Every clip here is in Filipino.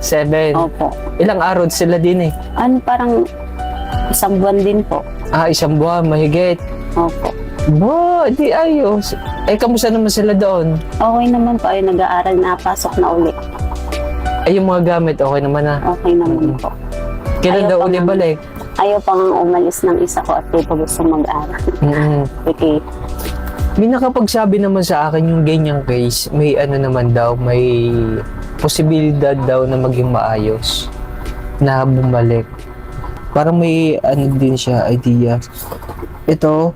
7. Opo. Ilang araw sila din eh? Parang isang buwan din po. Isang buwan, mahigit. Opo. Ba, di ayos. Kamusta naman sila doon? Okay naman po. Ay, nag-aaral na, pasok na uli. Yung mga gamit, okay naman na. Okay naman po. Kailan Ayaw daw pa uli nga. balik? Ayaw pa nga umalis ng isa ko at di pa gusto mag-aaral. Okay. May nakapagsabi naman sa akin yung ganyang case, may ano naman daw, may posibilidad daw na maging maayos na bumalik. Parang may ano din siya, idea. Ito,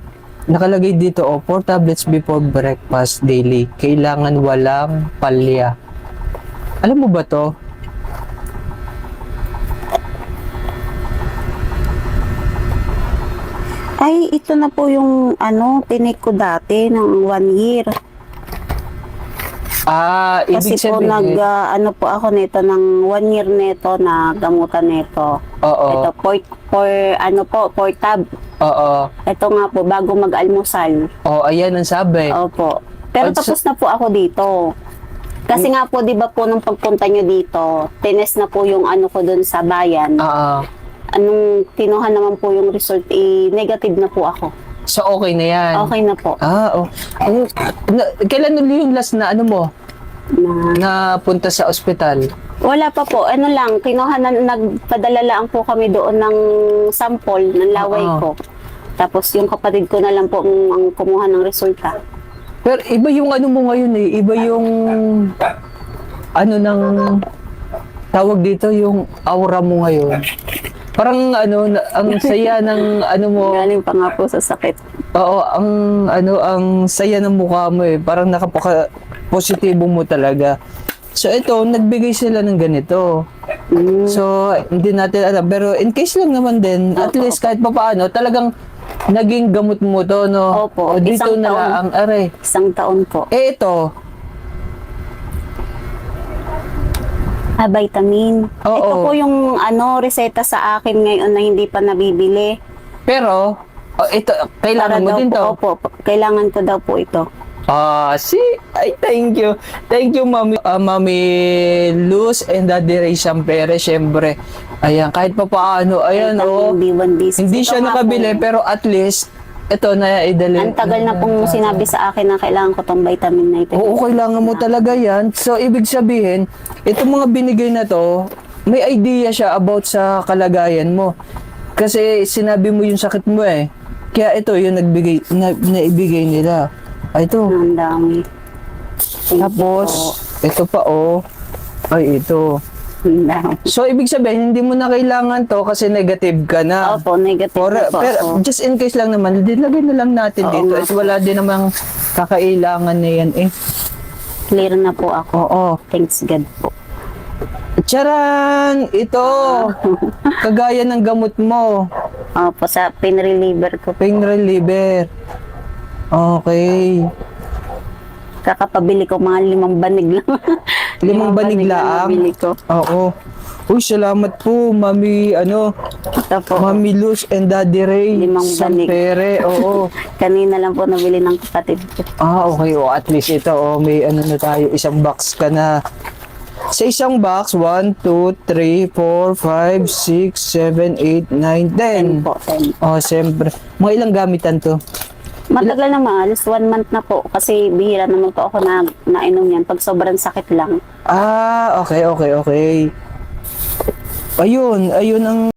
nakalagay dito, 4 tablets before breakfast daily. Kailangan walang palya. Alam mo ba to? Ay, ito na po yung tinake ko dati ng 1 year. Ibig Kasi po sabihin, po ako nito ng 1 year nito na gamutan nito. oo, Ito for tab. oo, Ito nga po bago mag-almusal. ayan ang sabi. Opo. Pero tapos na po ako dito. Kasi nga po 'di ba po nung pagpunta nyo dito, tinest na po yung ko doon sa bayan. Anong kinuha naman po yung result, negative na po ako. So okay na yan. Okay na po. Kailan ulit yung last na ano mo? Na punta sa ospital? Wala pa po. Kinuha na, nagpadala lang po kami doon ng sample ng laway ko. Tapos yung kapatid ko na lang po ang kumuha ng resulta. Pero iba yung ano mo ngayon eh. Iba yung ng tawag dito, yung aura mo ngayon. Parang ang saya ng mo. Galing pa nga po sa sakit. Oo, ang saya ng mukha mo eh. Parang nakapaka-positibo mo talaga. So ito, nagbigay sila ng ganito. So, hindi natin alam. Pero in case lang naman din, at least kahit pa paano, talagang naging gamot mo to, no? Opo, O dito isang na taon. lang ang aray. 1 taon po. Ito, Vitamin. Oo. Ito po yung reseta sa akin ngayon na hindi pa nabibili. pero, ito, kailangan mo daw din po, to. Opo, kailangan ko daw po ito. Thank you. Thank you, Mami Luz and Daddy Ray Sampere, syempre. Ayan, kahit pa paano, ayan, B1, B6. hindi Ito siya nga nakabili, po. pero at least, ito na idali. Ang tagal na pong sinabi sa akin na kailangan ko tong vitamin na ito. Oo, kailangan mo talaga yan. So, ibig sabihin, itong mga binigay na to, may idea siya about sa kalagayan mo. Kasi sinabi mo yung sakit mo eh. Kaya ito yung naibigay nila. Ito. Ang dami. Tapos, ito pa ay ito. Ang dami. So, ibig sabihin, hindi mo na kailangan to kasi negative ka na. Opo, negative na po Pero, ako. just in case lang naman, dilagay na lang natin Oo dito. nga. At wala din namang kakailangan na yan eh. Clear na po ako. Oo. Thanks God po. Charan! Ito! Kagaya ng gamot mo. Opo, sa pain reliever ko. Pain reliever. Okay. Kakapabili ko mga 5 banig lang. 5 banig lang? nabili ko. Oo. Uy, salamat po, Mami, Ito po. Mami Luz and Daddy Ray 5 banig. Sampere. Oo. Kanina lang po nabili ng kapatid ko. Okay. At least ito, may na tayo, isang box ka na. Sa isang box, 1, 2, 3, 4, 5, 6, 7, 8, 9, 10. 10 po, 10. Siyempre. Mga ilang gamitan to? Matagal naman, alas 1 month na po. Kasi bihira naman po ako na nainom yan pag sobrang sakit lang. Okay. Ayun ang